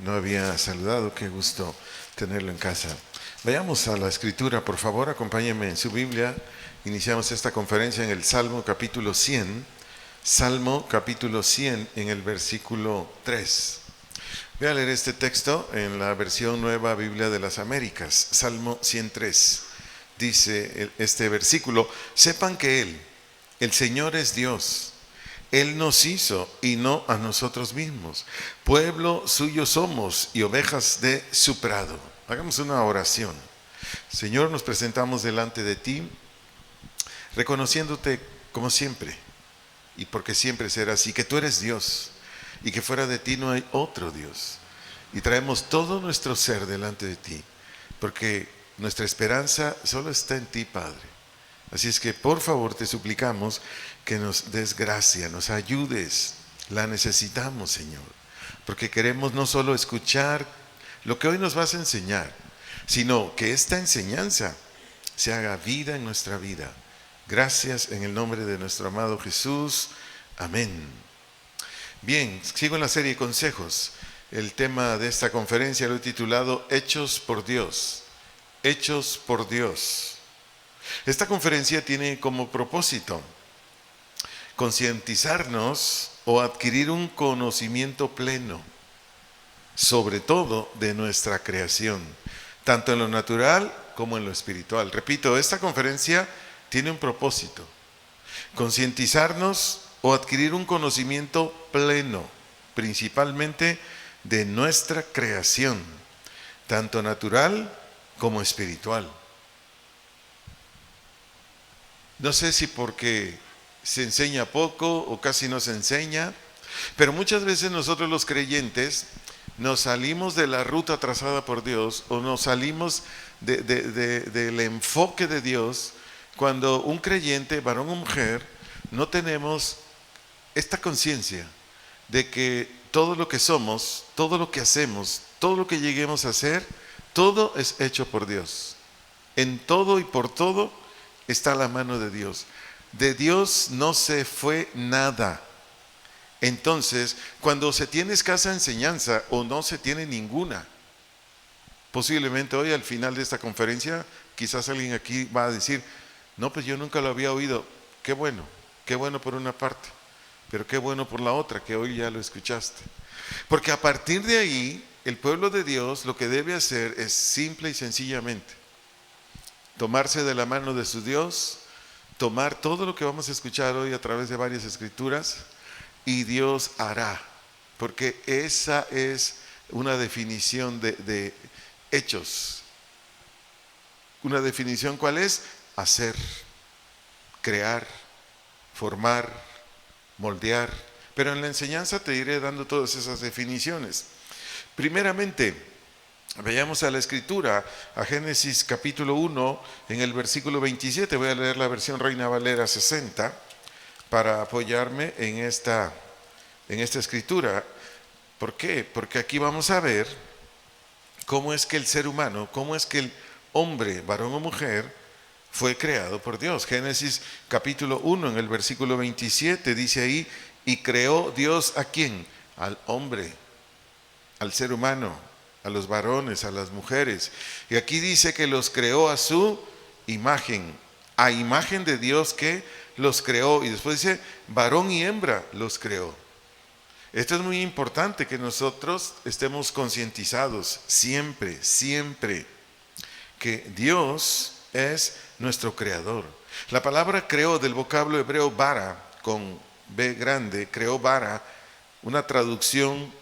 no había saludado, qué gusto tenerlo en casa. Vayamos a la escritura, por favor, acompáñenme en su Biblia. Iniciamos esta conferencia en el Salmo capítulo 100, Salmo capítulo 100 en el versículo 3. Voy a leer este texto en la versión Nueva Biblia de las Américas, Salmo 103. Dice este versículo: sepan que Él, el Señor es Dios. Él nos hizo y no a nosotros mismos. Pueblo suyo somos y ovejas de su prado. Hagamos una oración. Señor, nos presentamos delante de ti, reconociéndote como siempre, y porque siempre serás así, que tú eres Dios, y que fuera de ti no hay otro Dios. Y traemos todo nuestro ser delante de ti, porque nuestra esperanza solo está en ti, Padre. Así es que por favor te suplicamos que nos des gracia, nos ayudes. La necesitamos, Señor, porque queremos no solo escuchar lo que hoy nos vas a enseñar, sino que esta enseñanza se haga vida en nuestra vida. Gracias en el nombre de nuestro amado Jesús. Amén. Bien, sigo en la serie de consejos. El tema de esta conferencia lo he titulado Hechos por Dios. Hechos por Dios. Esta conferencia tiene como propósito concientizarnos o adquirir un conocimiento pleno, sobre todo de nuestra creación, tanto en lo natural como en lo espiritual. Repito, esta conferencia tiene un propósito: concientizarnos o adquirir un conocimiento pleno, principalmente de nuestra creación, tanto natural como espiritual. No sé si porque se enseña poco o casi no se enseña, pero muchas veces nosotros los creyentes nos salimos de la ruta trazada por Dios o nos salimos del enfoque de Dios cuando un creyente, varón o mujer, no tenemos esta conciencia de que todo lo que somos, todo lo que hacemos, todo lo que lleguemos a hacer, todo es hecho por Dios. En todo y por todo está la mano de Dios. De Dios no se fue nada. Entonces, cuando se tiene escasa enseñanza o no se tiene ninguna, posiblemente hoy al final de esta conferencia, quizás alguien aquí va a decir: no, pues yo nunca lo había oído. Qué bueno por una parte, pero qué bueno por la otra, que hoy ya lo escuchaste. Porque a partir de ahí, el pueblo de Dios lo que debe hacer es simple y sencillamente tomarse de la mano de su Dios, tomar todo lo que vamos a escuchar hoy a través de varias escrituras, y Dios hará, porque esa es una definición de hechos. Una definición, ¿cuál es? Hacer, crear, formar, moldear. Pero en la enseñanza te iré dando todas esas definiciones. Primeramente, vayamos a la escritura, a Génesis capítulo 1, en el versículo 27. Voy a leer la versión Reina Valera 60 para apoyarme en esta escritura. ¿Por qué? Porque aquí vamos a ver cómo es que el ser humano, cómo es que el hombre, varón o mujer, fue creado por Dios. Génesis capítulo 1, en el versículo 27, dice ahí: y creó Dios ¿a quién? Al hombre, al ser humano, a los varones, a las mujeres. Y aquí dice que los creó a su imagen, a imagen de Dios que los creó. Y después dice, varón y hembra los creó. Esto es muy importante, que nosotros estemos concientizados siempre, que Dios es nuestro creador. La palabra creó, del vocablo hebreo bara, con B grande, creó bara, una traducción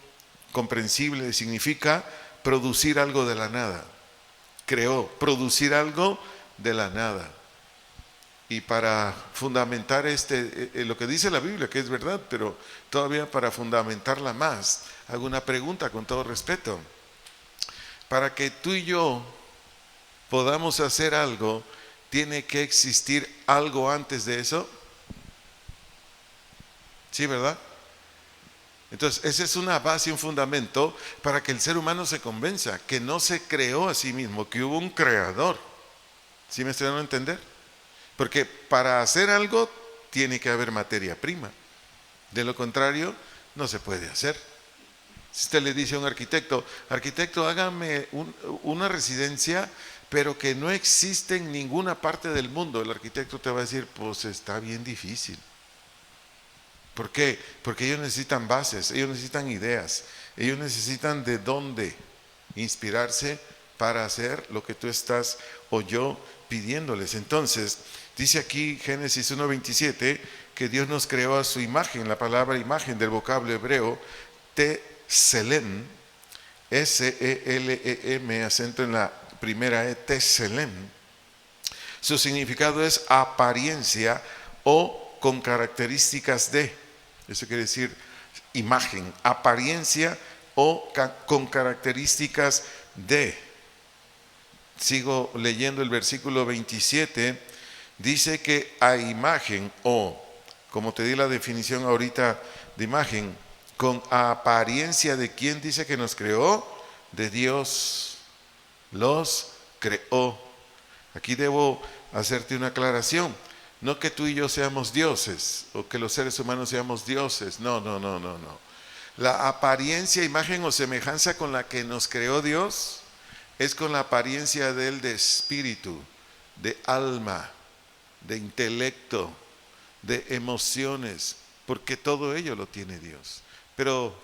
comprensible, significa producir algo de la nada. Creó, producir algo de la nada. Y para fundamentar lo que dice la Biblia, que es verdad, pero todavía para fundamentarla más, hago una pregunta con todo respeto. Para que tú y yo podamos hacer algo, ¿tiene que existir algo antes de eso? ¿Sí, verdad? Entonces, esa es una base, un fundamento para que el ser humano se convenza que no se creó a sí mismo, que hubo un creador. ¿Sí me estoy dando a entender? Porque para hacer algo tiene que haber materia prima. De lo contrario, no se puede hacer. Si usted le dice a un arquitecto, arquitecto, hágame una residencia, pero que no existe en ninguna parte del mundo, el arquitecto te va a decir, pues está bien difícil. ¿Por qué? Porque ellos necesitan bases, ellos necesitan ideas, ellos necesitan de dónde inspirarse para hacer lo que tú estás o yo pidiéndoles. Entonces, dice aquí Génesis 1:27 que Dios nos creó a su imagen, la palabra imagen del vocablo hebreo, Tselem, S-E-L-E-M, acento en la primera E, Tselem. Su significado es apariencia o con características de, eso quiere decir imagen, apariencia o con características de. Sigo leyendo el versículo 27, dice que a imagen o, como te di la definición ahorita de imagen, con apariencia de quién dice que nos creó, de Dios los creó. Aquí debo hacerte una aclaración. No que tú y yo seamos dioses o que los seres humanos seamos dioses. No. La apariencia, imagen o semejanza con la que nos creó Dios es con la apariencia de Él de espíritu, de alma, de intelecto, de emociones, porque todo ello lo tiene Dios. Pero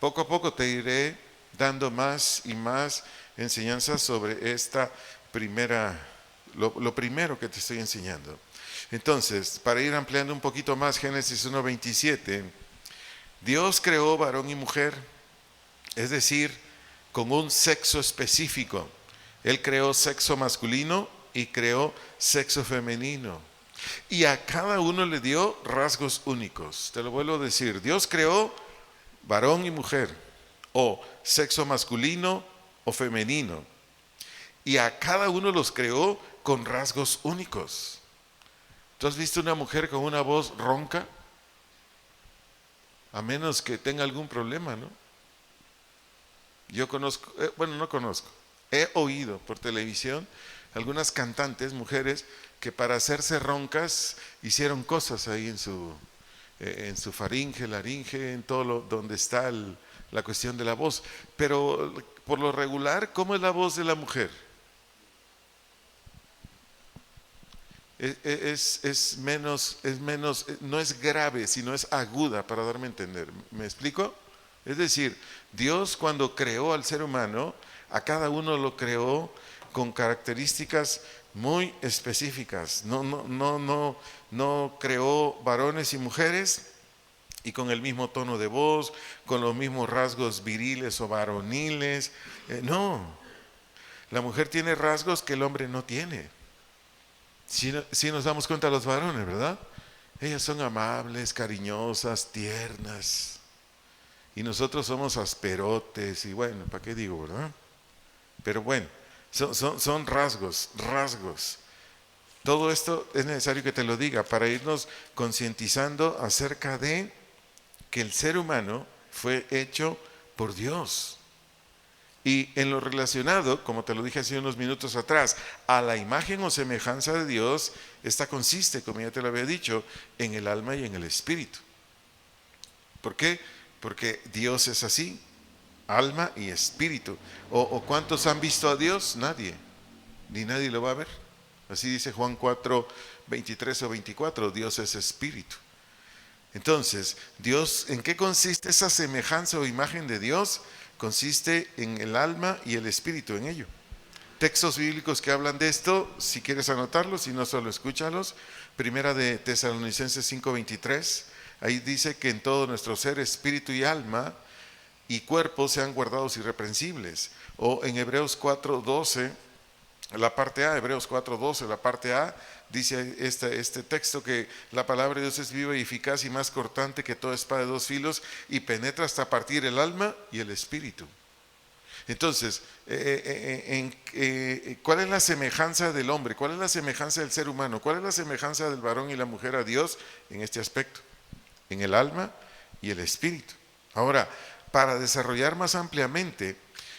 poco a poco te iré dando más y más enseñanzas sobre esta primera, lo primero que te estoy enseñando. Entonces, para ir ampliando un poquito más, Génesis 1:27, Dios creó varón y mujer, es decir, con un sexo específico. Él creó sexo masculino y creó sexo femenino. Y a cada uno le dio rasgos únicos. Te lo vuelvo a decir, Dios creó varón y mujer, o sexo masculino o femenino. Y a cada uno los creó con rasgos únicos. ¿Tú has visto una mujer con una voz ronca? A menos que tenga algún problema, ¿no? Yo conozco, no conozco, he oído por televisión algunas cantantes, mujeres, que para hacerse roncas hicieron cosas ahí en su faringe, laringe, en todo donde está la cuestión de la voz. Pero por lo regular, ¿cómo es la voz de la mujer? Es menos, no es grave, sino es aguda, para darme a entender. ¿Me explico? Es decir, Dios cuando creó al ser humano, a cada uno lo creó con características muy específicas. No creó varones y mujeres y con el mismo tono de voz, con los mismos rasgos viriles o varoniles. No, la mujer tiene rasgos que el hombre no tiene. Si nos damos cuenta los varones, ¿verdad? Ellas son amables, cariñosas, tiernas. Y nosotros somos asperotes y bueno, ¿para qué digo, verdad? Pero bueno, son rasgos. Todo esto es necesario que te lo diga para irnos concientizando acerca de que el ser humano fue hecho por Dios. Y en lo relacionado, como te lo dije hace unos minutos atrás, a la imagen o semejanza de Dios, esta consiste, como ya te lo había dicho, en el alma y en el espíritu. ¿Por qué? Porque Dios es así, alma y espíritu. ¿O cuántos han visto a Dios? Nadie, ni nadie lo va a ver. Así dice Juan 4, 23 o 24, Dios es espíritu. Entonces, Dios, ¿en qué consiste esa semejanza o imagen de Dios? Consiste en el alma y el espíritu, en ello. Textos bíblicos que hablan de esto, si quieres anotarlos, si no solo escúchalos. Primera de Tesalonicenses 5:23, ahí dice que en todo nuestro ser, espíritu y alma y cuerpo sean guardados irreprensibles. O en Hebreos 4:12, la parte A, Hebreos 4:12, la parte A, dice este texto que la palabra de Dios es viva y eficaz y más cortante que toda espada de dos filos y penetra hasta partir el alma y el espíritu. Entonces, ¿cuál es la semejanza del hombre? ¿Cuál es la semejanza del ser humano? ¿Cuál es la semejanza del varón y la mujer a Dios en este aspecto? En el alma y el espíritu. Ahora, para desarrollar más ampliamente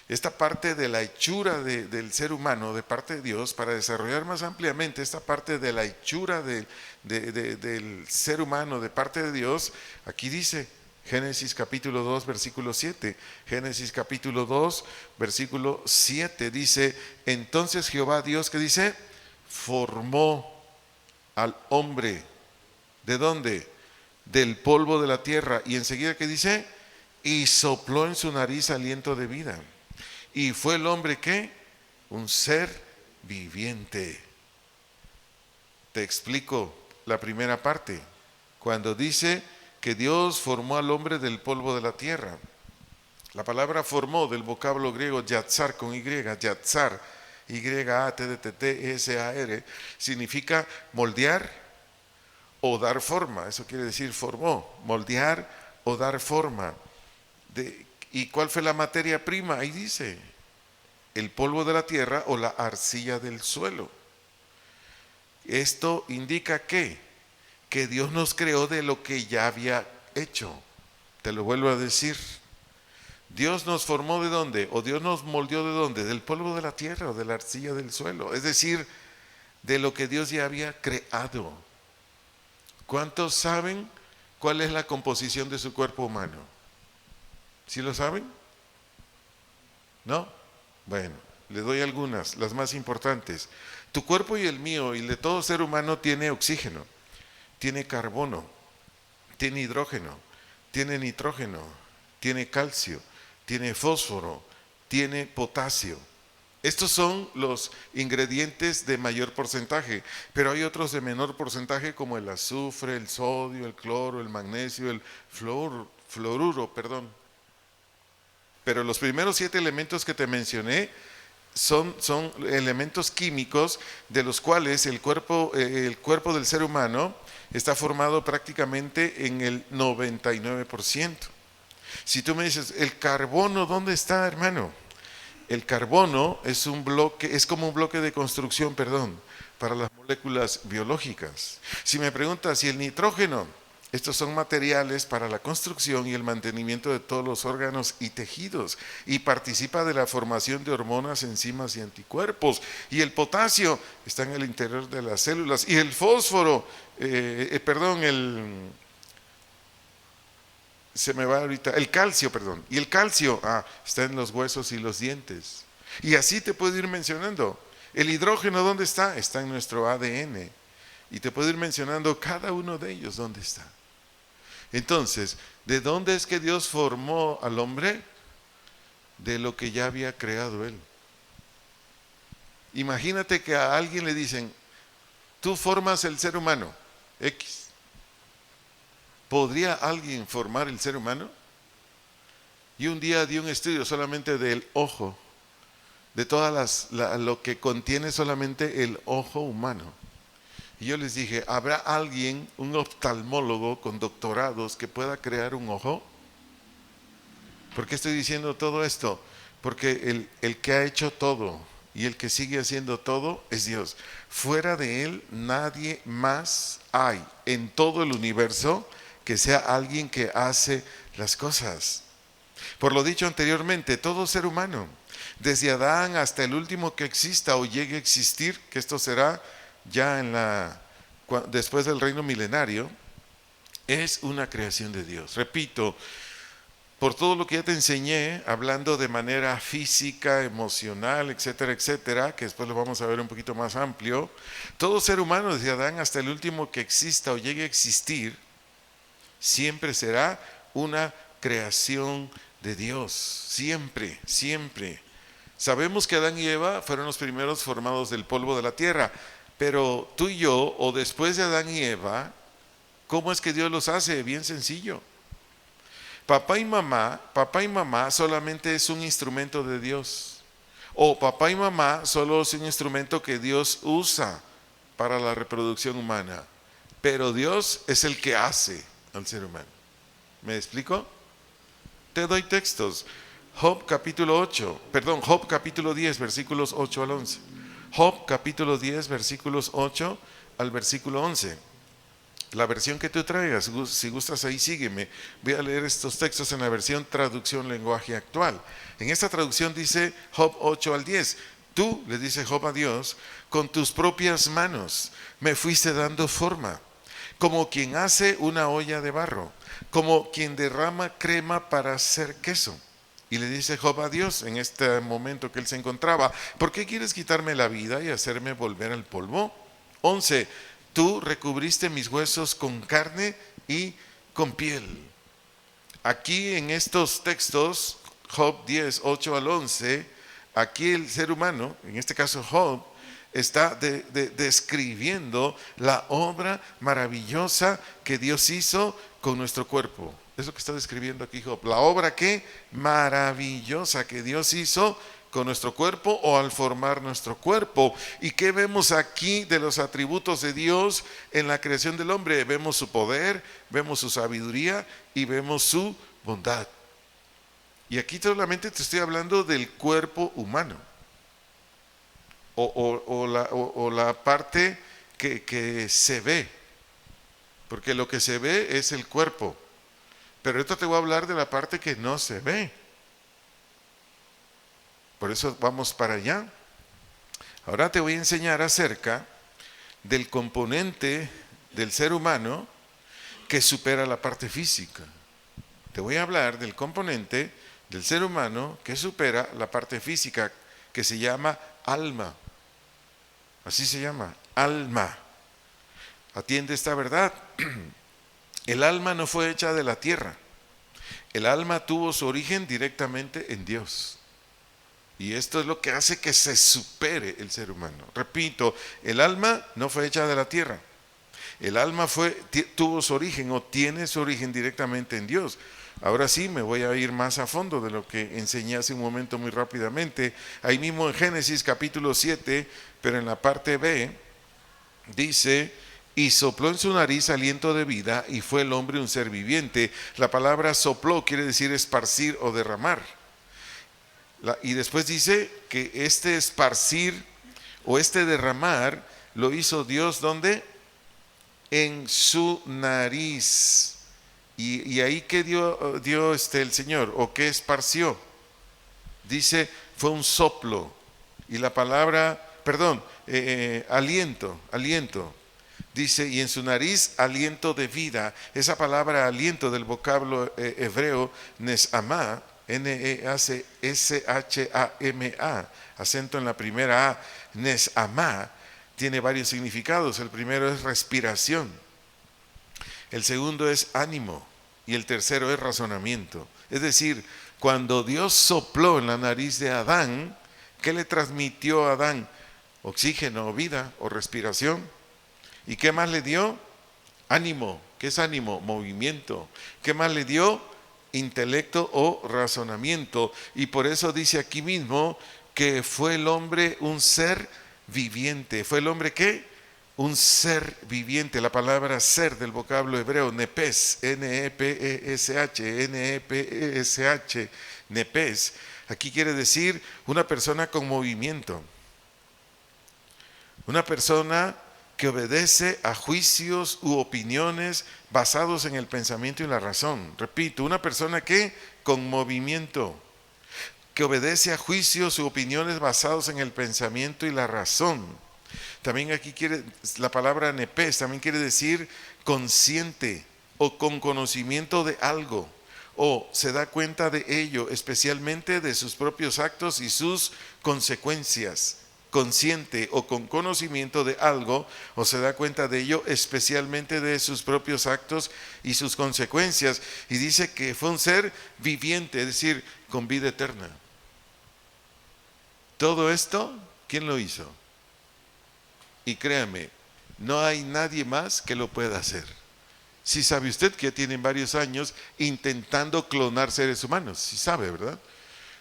esta parte de la hechura del ser humano de parte de Dios, para desarrollar más ampliamente esta parte de la hechura del ser humano de parte de Dios, aquí dice Génesis capítulo 2, versículo 7. Génesis capítulo 2, versículo 7 dice, entonces Jehová Dios, ¿qué dice? Formó al hombre. ¿De dónde? Del polvo de la tierra. Y enseguida, ¿qué dice? Y sopló en su nariz aliento de vida. Y fue el hombre, ¿qué? Un ser viviente. Te explico la primera parte. Cuando dice que Dios formó al hombre del polvo de la tierra. La palabra formó del vocablo griego yatzar con Y, yatzar, Y-A-T-T-T-S-A-R, significa moldear o dar forma. Eso quiere decir formó, moldear o dar forma. ¿Y cuál fue la materia prima? Ahí dice, el polvo de la tierra o la arcilla del suelo. Esto indica que Dios nos creó de lo que ya había hecho. Te lo vuelvo a decir. Dios nos formó ¿de dónde? O Dios nos moldeó ¿de dónde? Del polvo de la tierra o de la arcilla del suelo. Es decir, de lo que Dios ya había creado. ¿Cuántos saben cuál es la composición de su cuerpo humano? ¿Sí lo saben? ¿No? Bueno, le doy algunas, las más importantes. Tu cuerpo y el mío y el de todo ser humano tiene oxígeno, tiene carbono, tiene hidrógeno, tiene nitrógeno, tiene calcio, tiene fósforo, tiene potasio. Estos son los ingredientes de mayor porcentaje, pero hay otros de menor porcentaje como el azufre, el sodio, el cloro, el magnesio, el fluoruro. Pero los primeros 7 elementos que te mencioné son elementos químicos de los cuales el cuerpo del ser humano está formado prácticamente en el 99%. Si tú me dices, ¿el carbono dónde está, hermano? El carbono es como un bloque de construcción, para las moléculas biológicas. Si me preguntas, ¿y el nitrógeno? Estos son materiales para la construcción y el mantenimiento de todos los órganos y tejidos y participa de la formación de hormonas, enzimas y anticuerpos. Y el potasio está en el interior de las células. Y el fósforo, el calcio, y el calcio está en los huesos y los dientes. Y así te puedo ir mencionando. El hidrógeno, ¿dónde está? Está en nuestro ADN. Y te puedo ir mencionando cada uno de ellos, ¿dónde está? Entonces, ¿de dónde es que Dios formó al hombre? De lo que ya había creado Él. Imagínate que a alguien le dicen, tú formas el ser humano, X. ¿Podría alguien formar el ser humano? Y un día di un estudio solamente del ojo, de todas lo que contiene solamente el ojo humano. Y yo les dije, ¿habrá alguien, un oftalmólogo con doctorados que pueda crear un ojo? ¿Por qué estoy diciendo todo esto? Porque el que ha hecho todo y el que sigue haciendo todo es Dios. Fuera de Él nadie más hay en todo el universo que sea alguien que hace las cosas. Por lo dicho anteriormente, todo ser humano, desde Adán hasta el último que exista o llegue a existir, que esto será ya después del reino milenario, es una creación de Dios. Repito, por todo lo que ya te enseñé, hablando de manera física, emocional, etcétera, etcétera, que después lo vamos a ver un poquito más amplio, todo ser humano, desde Adán hasta el último que exista o llegue a existir, siempre será una creación de Dios, siempre, siempre. Sabemos que Adán y Eva fueron los primeros formados del polvo de la tierra, pero tú y yo, o después de Adán y Eva, ¿cómo es que Dios los hace? Bien sencillo. Papá y mamá solamente es un instrumento de Dios. O papá y mamá solo es un instrumento que Dios usa para la reproducción humana. Pero Dios es el que hace al ser humano. ¿Me explico? Te doy textos. Job capítulo 10, versículos 8 al 11. Job capítulo 10, versículos 8 al versículo 11. La versión que tú traigas, si gustas ahí sígueme. Voy a leer estos textos en la versión traducción lenguaje actual. En esta traducción dice Job 8 al 10. Tú, le dice Job a Dios, con tus propias manos me fuiste dando forma. como quien hace una olla de barro, como quien derrama crema para hacer queso. Y le dice Job a Dios en este momento que él se encontraba: ¿por qué quieres quitarme la vida y hacerme volver al polvo? 11. Tú recubriste mis huesos con carne y con piel. Aquí en estos textos, Job 10, 8 al 11, aquí el ser humano, en este caso Job, está describiendo la obra maravillosa que Dios hizo con nuestro cuerpo. Es lo que está describiendo aquí Job. La obra que maravillosa que Dios hizo con nuestro cuerpo, o al formar nuestro cuerpo. ¿Y qué vemos aquí de los atributos de Dios en la creación del hombre? Vemos su poder, vemos su sabiduría y vemos su bondad. Y aquí solamente te estoy hablando del cuerpo humano, o la parte que se ve, porque lo que se ve es el cuerpo. Pero ahorita te voy a hablar de la parte que no se ve. Por eso vamos para allá. Ahora te voy a enseñar acerca del componente del ser humano que supera la parte física. Te voy a hablar del componente del ser humano que supera la parte física, que se llama alma. Así se llama, alma. Atiende esta verdad. El alma no fue hecha de la tierra. El alma tuvo su origen directamente en Dios. Y esto es lo que hace que se supere el ser humano. Repito, el alma no fue hecha de la tierra. El alma tuvo su origen, o tiene su origen directamente en Dios. Ahora sí me voy a ir más a fondo de lo que enseñé hace un momento muy rápidamente. Ahí mismo en Génesis capítulo 7, pero en la parte B, dice: y sopló en su nariz aliento de vida, y fue el hombre un ser viviente. La palabra sopló quiere decir esparcir o derramar. Y después dice que este esparcir o este derramar lo hizo Dios, ¿dónde? En su nariz. Y ahí que dio el Señor, o que esparció, dice, fue un soplo. Y la palabra, aliento. Dice, y en su nariz aliento de vida. Esa palabra aliento del vocablo hebreo neshamá, N-E-S-H-A-M-A, acento en la primera A, neshamá, tiene varios significados. El primero es respiración, el segundo es ánimo, y el tercero es razonamiento. Es decir, cuando Dios sopló en la nariz de Adán, ¿qué le transmitió a Adán? Oxígeno, o vida, o respiración. ¿Y qué más le dio? Ánimo. ¿Qué es ánimo? Movimiento. ¿Qué más le dio? Intelecto o razonamiento. Y por eso dice aquí mismo que fue el hombre un ser viviente. ¿Fue el hombre qué? Un ser viviente. La palabra ser del vocablo hebreo, nepes, N-E-P-E-S-H, N-E-P-E-S-H, nepes. Aquí quiere decir una persona con movimiento. Una persona que obedece a juicios u opiniones basados en el pensamiento y la razón. Repito, una persona que con movimiento, que obedece a juicios u opiniones basados en el pensamiento y la razón. También aquí la palabra nepes también quiere decir consciente o con conocimiento de algo, o se da cuenta de ello, especialmente de sus propios actos y sus consecuencias. Consciente o con conocimiento de algo, o se da cuenta de ello, especialmente de sus propios actos y sus consecuencias. Y dice que fue un ser viviente, es decir, con vida eterna. Todo esto, ¿quién lo hizo? Y créame, no hay nadie más que lo pueda hacer. Si sabe usted que ya tienen varios años intentando clonar seres humanos, si sabe, ¿verdad?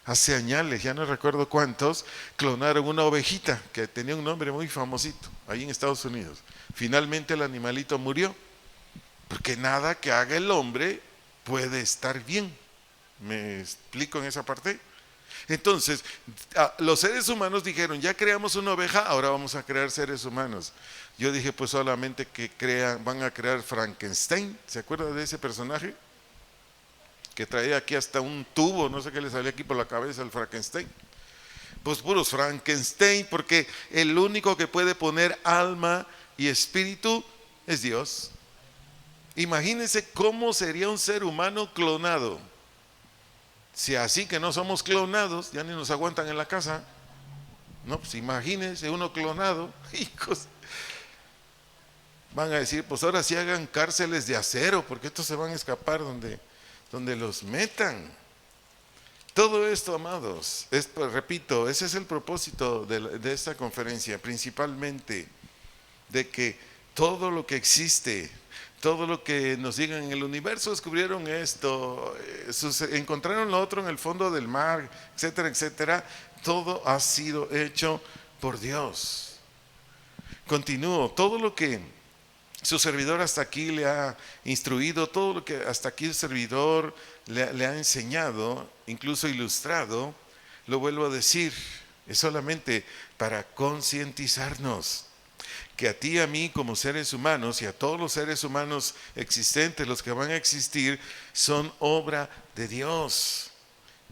Hace años, ya no recuerdo cuántos, clonaron una ovejita que tenía un nombre muy famosito, ahí en Estados Unidos. Finalmente el animalito murió, porque nada que haga el hombre puede estar bien. ¿Me explico en esa parte? Entonces, los seres humanos dijeron, ya creamos una oveja, ahora vamos a crear seres humanos. Yo dije, pues solamente van a crear Frankenstein. ¿Se acuerda de ese personaje? Que traía aquí hasta un tubo, no sé qué le salía aquí por la cabeza al Frankenstein. Pues puros Frankenstein, porque el único que puede poner alma y espíritu es Dios. Imagínense cómo sería un ser humano clonado. Si así que no somos clonados, ya ni nos aguantan en la casa. No, pues imagínense uno clonado, hijos. Van a decir, pues ahora sí hagan cárceles de acero, porque estos se van a escapar donde los metan. Todo esto, amados, pues, repito, ese es el propósito de esta conferencia, principalmente, de que todo lo que existe, todo lo que nos digan en el universo, descubrieron esto, encontraron lo otro en el fondo del mar, etcétera, etcétera, todo ha sido hecho por Dios. Continúo, todo lo que su servidor hasta aquí le ha instruido, todo lo que hasta aquí el servidor le ha enseñado, incluso ilustrado, lo vuelvo a decir, es solamente para concientizarnos que a ti y a mí como seres humanos y a todos los seres humanos existentes, los que van a existir, son obra de Dios.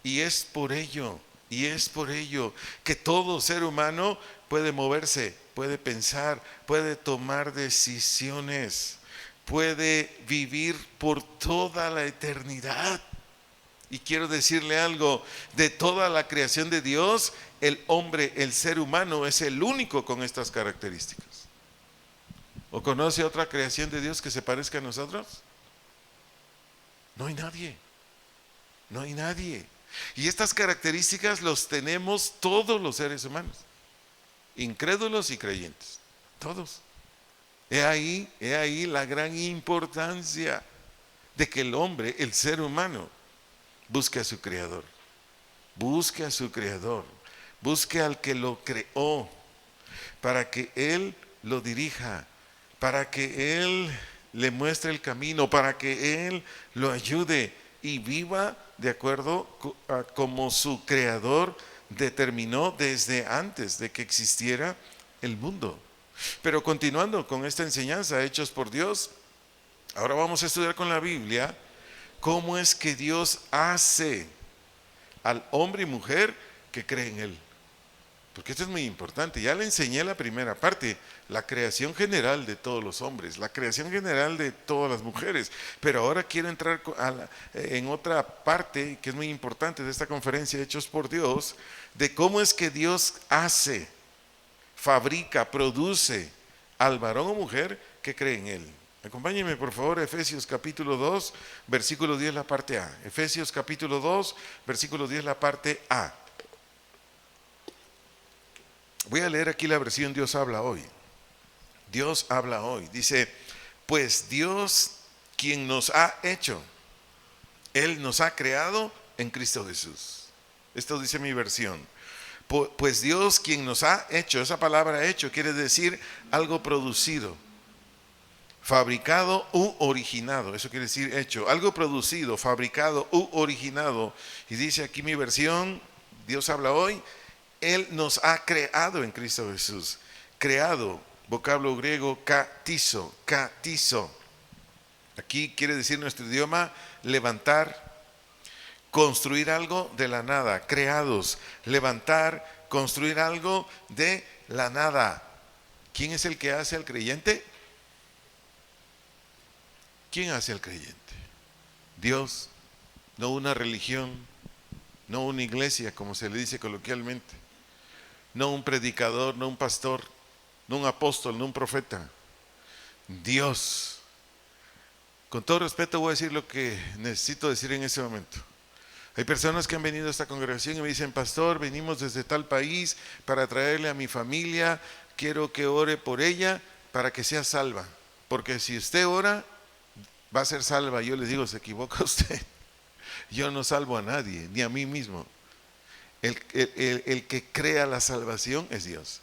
Y es por ello que todo ser humano puede moverse, puede pensar, puede tomar decisiones, puede vivir por toda la eternidad. Y quiero decirle algo, de toda la creación de Dios, el hombre, el ser humano es el único con estas características. ¿O conoce otra creación de Dios que se parezca a nosotros? No hay nadie, no hay nadie. Y estas características los tenemos todos los seres humanos, incrédulos y creyentes, todos. He ahí la gran importancia de que el hombre, el ser humano, busque a su creador, busque a su creador, busque al que lo creó, para que él lo dirija, para que él le muestre el camino, para que él lo ayude y viva de acuerdo a como su creador determinó desde antes de que existiera el mundo. Pero continuando con esta enseñanza, hechos por Dios, ahora vamos a estudiar con la Biblia cómo es que Dios hace al hombre y mujer que cree en Él. Porque esto es muy importante. Ya le enseñé la primera parte, la creación general de todos los hombres, la creación general de todas las mujeres. Pero ahora quiero entrar en otra parte que es muy importante de esta conferencia, Hechos por Dios, de cómo es que Dios hace, fabrica, produce al varón o mujer que cree en Él. Acompáñenme por favor a Efesios capítulo 2, versículo 10, la parte A. Efesios capítulo 2, versículo 10, la parte A. Voy a leer aquí la versión Dios habla hoy. Dios habla hoy. Dice, pues Dios quien nos ha hecho, Él nos ha creado en Cristo Jesús. Esto dice mi versión. Pues Dios quien nos ha hecho, esa palabra hecho quiere decir algo producido, fabricado u originado, eso quiere decir hecho, algo producido, fabricado u originado. Y dice aquí mi versión, Dios habla hoy, Él nos ha creado en Cristo Jesús. Creado, vocablo griego katizo, katizo. Aquí quiere decir nuestro idioma levantar, construir algo de la nada. Creados, levantar, construir algo de la nada. ¿Quién es el que hace al creyente? ¿Quién hace al creyente? Dios, no una religión, no una iglesia, como se le dice coloquialmente. No un predicador, no un pastor, no un apóstol, no un profeta. Dios. Con todo respeto voy a decir lo que necesito decir en ese momento. Hay personas que han venido a esta congregación y me dicen, pastor, venimos desde tal país para traerle a mi familia, quiero que ore por ella para que sea salva. Porque si usted ora, va a ser salva. Yo les digo, se equivoca usted. Yo no salvo a nadie, ni a mí mismo. El que crea la salvación es Dios.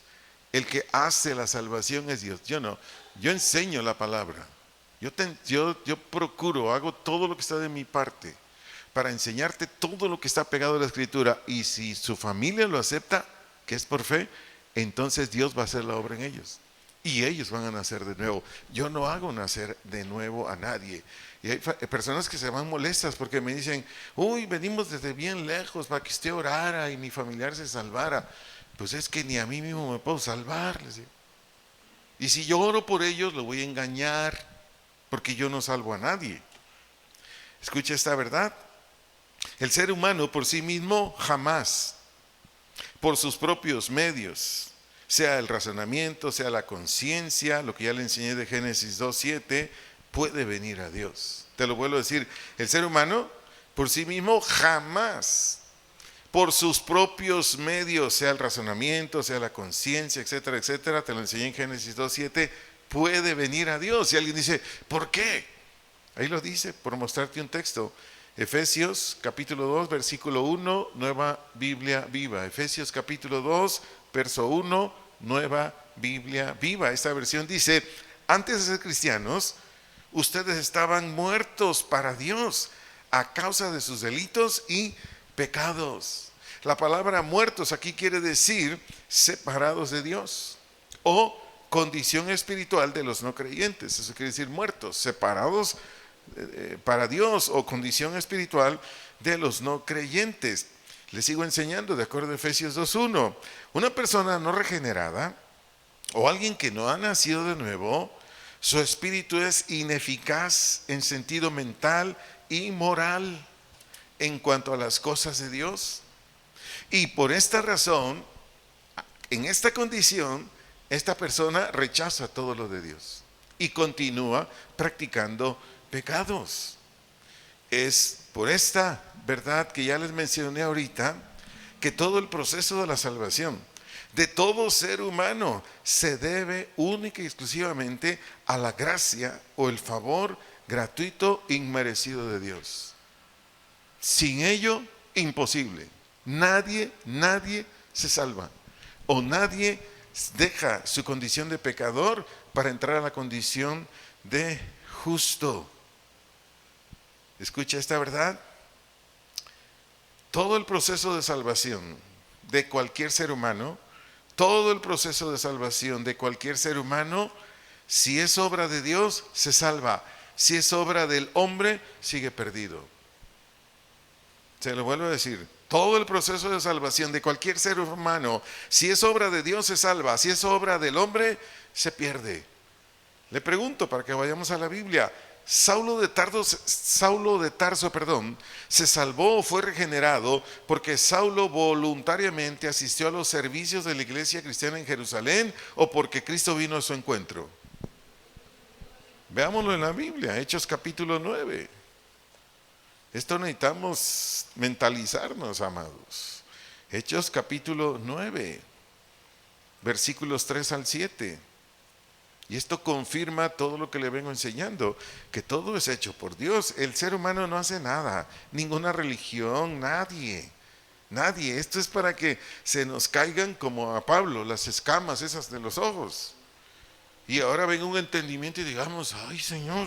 El que hace la salvación es Dios. Yo no, yo enseño la palabra. Yo procuro, hago todo lo que está de mi parte para enseñarte todo lo que está pegado a la Escritura. Y si su familia lo acepta, que es por fe, entonces Dios va a hacer la obra en ellos. Y ellos van a nacer de nuevo. Yo no hago nacer de nuevo a nadie. Y hay personas que se van molestas porque me dicen, uy, venimos desde bien lejos para que usted orara y mi familiar se salvara. Pues es que ni a mí mismo me puedo salvar, les digo. Y si yo oro por ellos, lo voy a engañar. porque yo no salvo a nadie. Escucha esta verdad. El ser humano por sí mismo jamás, por sus propios medios, sea el razonamiento, sea la conciencia, lo que ya le enseñé de Génesis 2:7, puede venir a Dios. Te lo vuelvo a decir, el ser humano por sí mismo jamás, por sus propios medios, sea el razonamiento, sea la conciencia, etcétera, etcétera, te lo enseñé en Génesis 2:7, puede venir a Dios. Y alguien dice, ¿por qué? Ahí lo dice, por mostrarte un texto. Efesios capítulo 2, versículo 1, Nueva Biblia Viva. Efesios capítulo 2, verso 1, Nueva Biblia Viva. Esta versión dice, antes de ser cristianos, ustedes estaban muertos para Dios a causa de sus delitos y pecados. La palabra muertos aquí quiere decir separados de Dios o condición espiritual de los no creyentes. Eso quiere decir muertos, separados para Dios o condición espiritual de los no creyentes. Les sigo enseñando de acuerdo a Efesios 2:1. Una persona no regenerada o alguien que no ha nacido de nuevo, su espíritu es ineficaz en sentido mental y moral en cuanto a las cosas de Dios. Y por esta razón, en esta condición, esta persona rechaza todo lo de Dios y continúa practicando pecados. Es por esta verdad que ya les mencioné ahorita, que todo el proceso de la salvación de todo ser humano se debe única y exclusivamente a la gracia o el favor gratuito inmerecido de Dios. Sin ello, imposible. Nadie se salva o nadie deja su condición de pecador para entrar a la condición de justo. Escucha esta verdad. Todo el proceso de salvación de cualquier ser humano, todo el proceso de salvación de cualquier ser humano, si es obra de Dios, se salva. Si es obra del hombre, sigue perdido. Se lo vuelvo a decir. Todo el proceso de salvación de cualquier ser humano, si es obra de Dios, se salva. Si es obra del hombre, se pierde. Le pregunto para que vayamos a la Biblia. Saulo de Tarso, se salvó o fue regenerado porque Saulo voluntariamente asistió a los servicios de la iglesia cristiana en Jerusalén o porque Cristo vino a su encuentro. Veámoslo en la Biblia, Hechos capítulo 9. Esto necesitamos mentalizarnos, amados. Hechos capítulo 9, versículos 3 al 7. Y esto confirma todo lo que le vengo enseñando, que todo es hecho por Dios. El ser humano no hace nada, ninguna religión, nadie. Esto es para que se nos caigan como a Pablo las escamas esas de los ojos. Y ahora venga un entendimiento y digamos, ay Señor,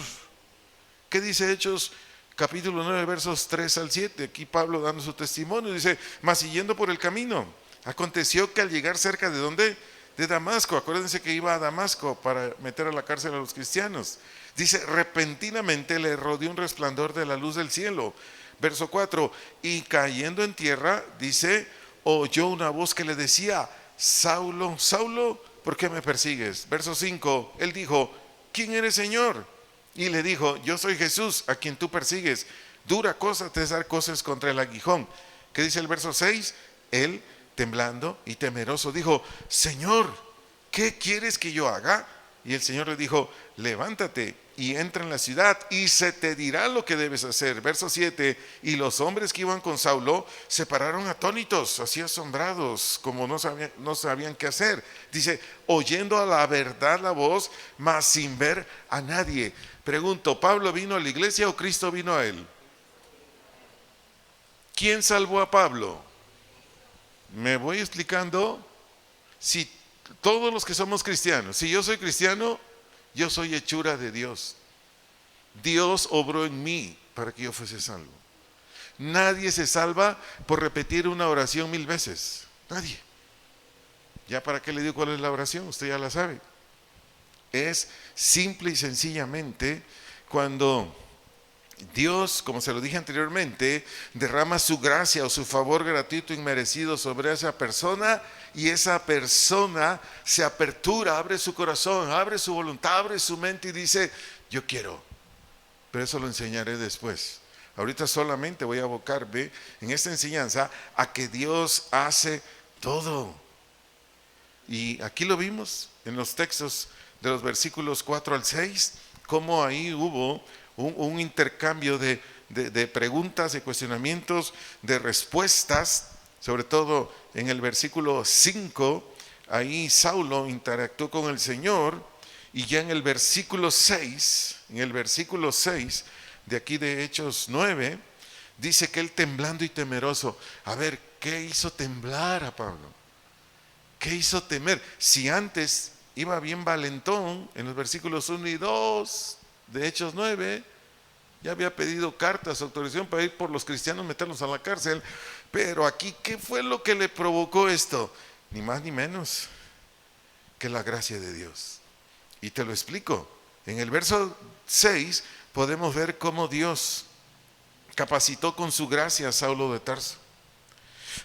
¿qué dice Hechos capítulo 9 versos 3 al 7? Aquí Pablo dando su testimonio, dice, mas siguiendo por el camino, aconteció que al llegar cerca de ¿dónde? De Damasco, acuérdense que iba a Damasco para meter a la cárcel a los cristianos. Dice, repentinamente le rodeó un resplandor de la luz del cielo. Verso 4, y cayendo en tierra, dice, oyó una voz que le decía, Saulo, Saulo, ¿por qué me persigues? Verso 5, él dijo, ¿quién eres, Señor? Y le dijo, yo soy Jesús, a quien tú persigues. Dura cosa te es dar cosas contra el aguijón. ¿Qué dice el verso 6? Él, temblando y temeroso, dijo, Señor, ¿qué quieres que yo haga? Y el Señor le dijo, levántate y entra en la ciudad y se te dirá lo que debes hacer. Verso 7, y los hombres que iban con Saulo se pararon atónitos, así asombrados, como no sabían qué hacer. Dice, oyendo a la verdad la voz, mas sin ver a nadie. Pregunto, ¿Pablo vino a la iglesia o Cristo vino a él? ¿Quién salvó a Pablo? Me voy explicando. Si todos los que somos cristianos, si yo soy cristiano, yo soy hechura de Dios. Dios obró en mí para que yo fuese salvo. Nadie se salva por repetir una oración 1000 veces. Nadie. ¿Ya para qué le digo cuál es la oración? Usted ya la sabe. Es simple y sencillamente cuando Dios, como se lo dije anteriormente, derrama su gracia o su favor gratuito inmerecido sobre esa persona, y esa persona se apertura, abre su corazón, abre su voluntad, abre su mente y dice, yo quiero, pero eso lo enseñaré después. Ahorita solamente voy a abocarme en esta enseñanza a que Dios hace todo. Y aquí lo vimos en los textos de los versículos 4 al 6, cómo ahí hubo un intercambio de preguntas, de cuestionamientos, de respuestas, sobre todo en el versículo 5, ahí Saulo interactuó con el Señor, y ya en el versículo 6, de aquí de Hechos 9, dice que él temblando y temeroso. A ver, ¿qué hizo temblar a Pablo? ¿Qué hizo temer? Si antes iba bien valentón, en los versículos 1 y 2 de Hechos 9, ya había pedido cartas, autorización para ir por los cristianos, meterlos a la cárcel. Pero aquí, ¿qué fue lo que le provocó esto? Ni más ni menos que la gracia de Dios. Y te lo explico. En el verso 6 podemos ver cómo Dios capacitó con su gracia a Saulo de Tarso,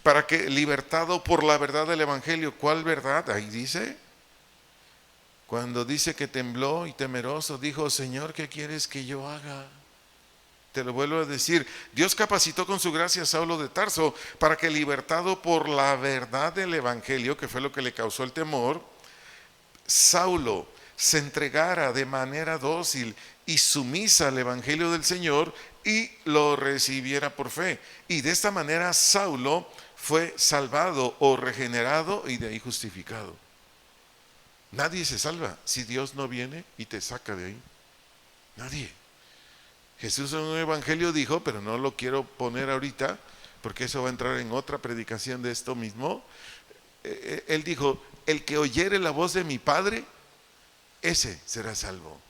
para que, libertado por la verdad del Evangelio. ¿Cuál verdad? Ahí dice, cuando dice que tembló y temeroso, dijo: Señor, ¿qué quieres que yo haga? Te lo vuelvo a decir, Dios capacitó con su gracia a Saulo de Tarso, para que, libertado por la verdad del Evangelio, que fue lo que le causó el temor, Saulo se entregara de manera dócil y sumisa al Evangelio del Señor y lo recibiera por fe. Y de esta manera Saulo fue salvado o regenerado, y de ahí justificado. Nadie se salva si Dios no viene y te saca de ahí. Nadie. Jesús en un evangelio dijo, pero no lo quiero poner ahorita porque eso va a entrar en otra predicación de esto mismo. Él dijo: el que oyere la voz de mi Padre, ese será salvo.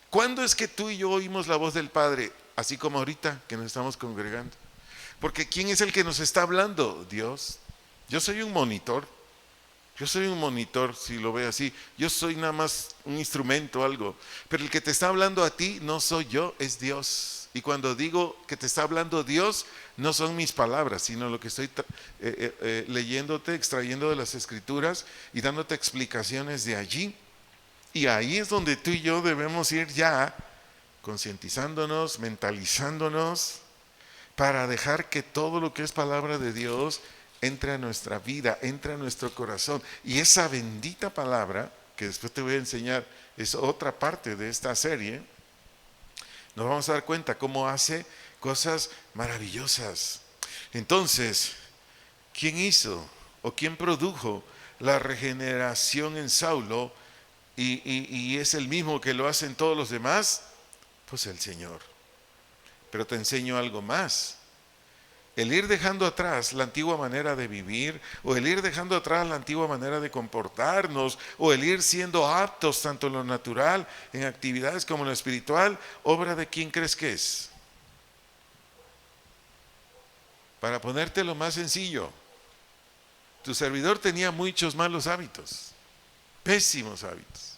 ¿Cuándo es que tú y yo oímos la voz del Padre? Así como ahorita que nos estamos congregando. Porque ¿quién es el que nos está hablando? Dios. Yo soy un monitor. Si lo ve así. Yo soy nada más un instrumento, algo. Pero el que te está hablando a ti no soy yo, es Dios. Y cuando digo que te está hablando Dios, no son mis palabras, sino lo que estoy leyéndote, extrayendo de las Escrituras y dándote explicaciones de allí. Y ahí es donde tú y yo debemos ir ya concientizándonos, mentalizándonos, para dejar que todo lo que es palabra de Dios entre a nuestra vida, entre a nuestro corazón. Y esa bendita palabra, que después te voy a enseñar, es otra parte de esta serie. Nos vamos a dar cuenta cómo hace cosas maravillosas. Entonces, ¿quién hizo o quién produjo la regeneración en Saulo? Y es el mismo que lo hacen todos los demás. Pues el Señor. Pero te enseño algo más. El ir dejando atrás la antigua manera de vivir, o el ir dejando atrás la antigua manera de comportarnos, o el ir siendo aptos tanto en lo natural, en actividades, como en lo espiritual, ¿obra de quién crees que es? Para ponértelo más sencillo, tu servidor tenía muchos malos hábitos, pésimos hábitos.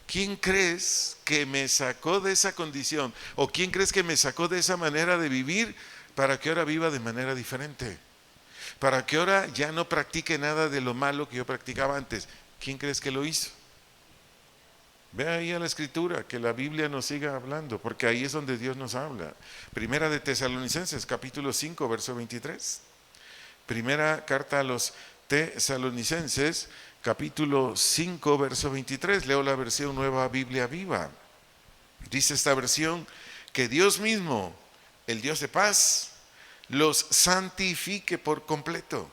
¿Quién crees que me sacó de esa condición? ¿O quién crees que me sacó de esa manera de vivir para que ahora viva de manera diferente? Para que ahora ya no practique nada de lo malo que yo practicaba antes. ¿Quién crees que lo hizo? Ve ahí a la Escritura, que la Biblia nos siga hablando, porque ahí es donde Dios nos habla. Primera de Tesalonicenses, capítulo 5, verso 23. Primera carta a los Tesalonicenses, capítulo 5, verso 23. Leo la versión Nueva Biblia Viva. Dice esta versión: que Dios mismo, el Dios de paz, los santifique por completo,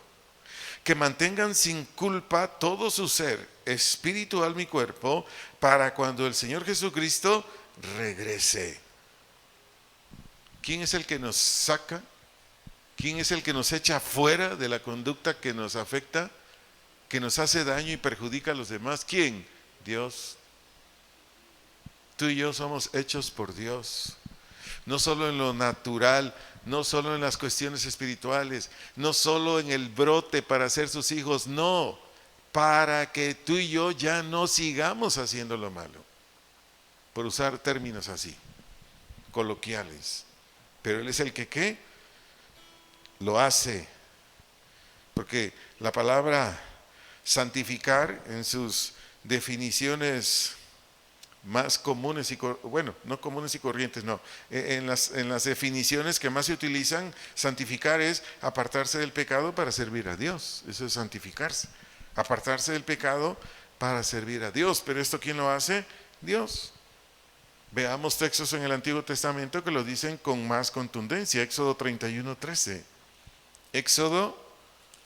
que mantengan sin culpa todo su ser, espíritu, alma y cuerpo, para cuando el Señor Jesucristo regrese. ¿Quién es el que nos saca? ¿Quién es el que nos echa fuera de la conducta que nos afecta, que nos hace daño y perjudica a los demás? ¿Quién? Dios. Tú y yo somos hechos por Dios. No solo en lo natural, no solo en las cuestiones espirituales, no solo en el brote para ser sus hijos, no, para que tú y yo ya no sigamos haciendo lo malo, por usar términos así, coloquiales. Pero Él es el que ¿qué? Lo hace. Porque la palabra santificar en sus definiciones más comunes bueno, no comunes y corrientes, no. En las definiciones que más se utilizan, santificar es apartarse del pecado para servir a Dios. Eso es santificarse. Apartarse del pecado para servir a Dios. Pero ¿esto quién lo hace? Dios. Veamos textos en el Antiguo Testamento que lo dicen con más contundencia. Éxodo 31:13. Éxodo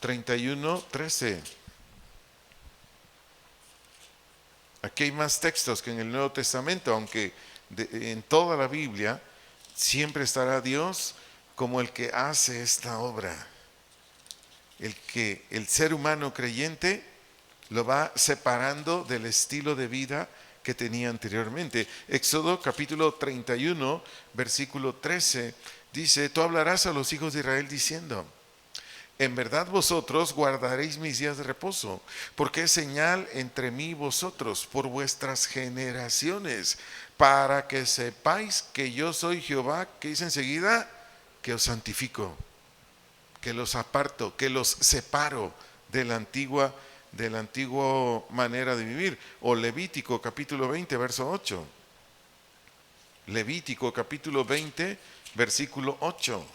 31:13. Aquí hay más textos que en el Nuevo Testamento, aunque en toda la Biblia siempre estará Dios como el que hace esta obra. El ser humano creyente lo va separando del estilo de vida que tenía anteriormente. Éxodo capítulo 31, versículo 13, dice: tú hablarás a los hijos de Israel diciendo: en verdad vosotros guardaréis mis días de reposo, porque es señal entre mí y vosotros por vuestras generaciones, para que sepáis que yo soy Jehová, que dice enseguida, que os santifico, que los aparto, que los separo de la antigua manera de vivir. O Levítico capítulo 20, verso 8. Levítico capítulo 20, versículo 8.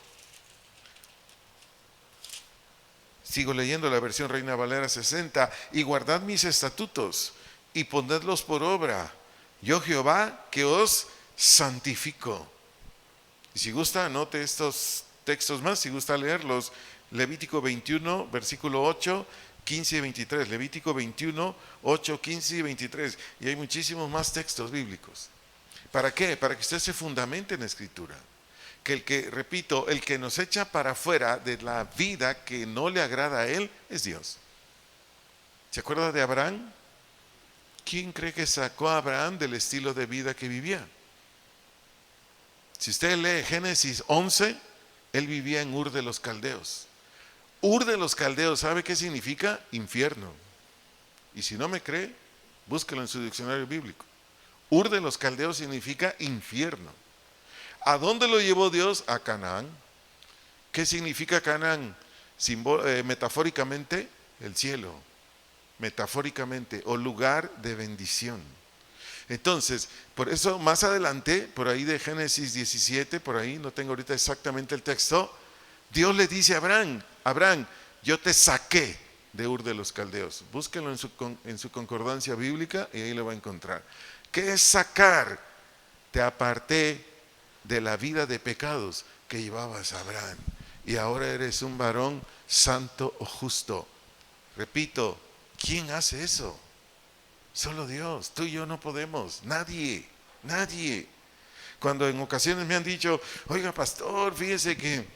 Sigo leyendo la versión Reina Valera 60. Y guardad mis estatutos y ponedlos por obra. Yo Jehová que os santifico. Y si gusta, anote estos textos más, si gusta leerlos. Levítico 21, versículo 8, 15 y 23. Levítico 21, 8, 15 y 23. Y hay muchísimos más textos bíblicos. ¿Para qué? Para que usted se fundamente en la Escritura. Repito, el que nos echa para afuera de la vida que no le agrada a Él es Dios. ¿Se acuerda de Abraham? ¿Quién cree que sacó a Abraham del estilo de vida que vivía? Si usted lee Génesis 11, él vivía en Ur de los Caldeos. Ur de los Caldeos, ¿sabe qué significa? Infierno. Y si no me cree, búsquelo en su diccionario bíblico. Ur de los Caldeos significa infierno. ¿A dónde lo llevó Dios? A Canaán. ¿Qué significa Canaán? Metafóricamente, el cielo. Metafóricamente, o lugar de bendición. Entonces, por eso más adelante, por ahí de Génesis 17, por ahí, no tengo ahorita exactamente el texto, Dios le dice a Abraham: Abraham, yo te saqué de Ur de los Caldeos. Búsquenlo en su concordancia bíblica y ahí lo va a encontrar. ¿Qué es sacar? Te aparté de la vida de pecados que llevabas, Abraham, y ahora eres un varón santo o justo. Repito, ¿quién hace eso? Solo Dios. Tú y yo no podemos. Nadie. Cuando en ocasiones me han dicho: oiga, pastor, fíjese que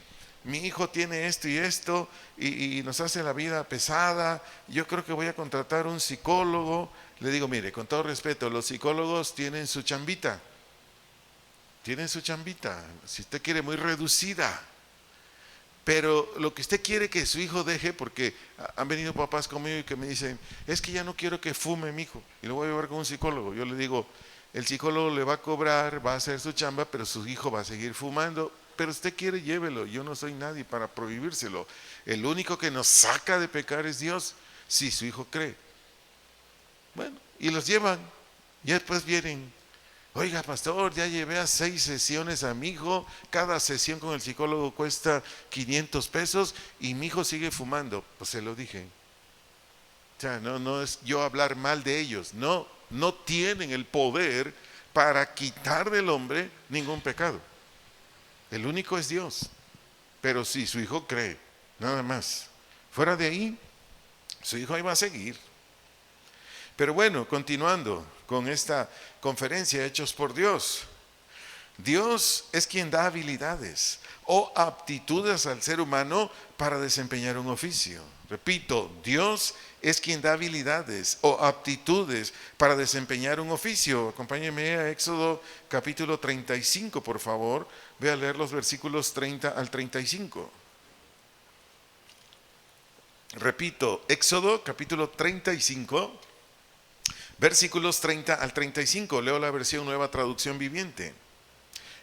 mi hijo tiene esto y esto y nos hace la vida pesada, yo creo que voy a contratar un psicólogo. Le digo: mire, con todo respeto, los psicólogos tienen su chambita. Si usted quiere, muy reducida. Pero lo que usted quiere que su hijo deje, porque han venido papás conmigo y que me dicen: es que ya no quiero que fume mi hijo y lo voy a llevar con un psicólogo. Yo le digo: el psicólogo le va a cobrar, va a hacer su chamba, pero su hijo va a seguir fumando. Pero usted quiere, llévelo. Yo no soy nadie para prohibírselo. El único que nos saca de pecar es Dios, si su hijo cree. Bueno, y los llevan. Y después vienen: oiga, pastor, ya llevé a 6 sesiones a mi hijo, cada sesión con el psicólogo cuesta 500 pesos y mi hijo sigue fumando. Pues se lo dije. O sea, no es yo hablar mal de ellos, no tienen el poder para quitar del hombre ningún pecado. El único es Dios. Pero si su hijo cree, nada más. Fuera de ahí, su hijo ahí va a seguir. Pero bueno, continuando con esta conferencia Hechos por Dios. Dios es quien da habilidades o aptitudes al ser humano para desempeñar un oficio. Repito, Dios es quien da habilidades o aptitudes para desempeñar un oficio. Acompáñenme a Éxodo capítulo 35, por favor. Voy a leer los versículos 30 al 35. Repito, Éxodo capítulo 35. Versículos 30 al 35, leo la versión Nueva Traducción Viviente.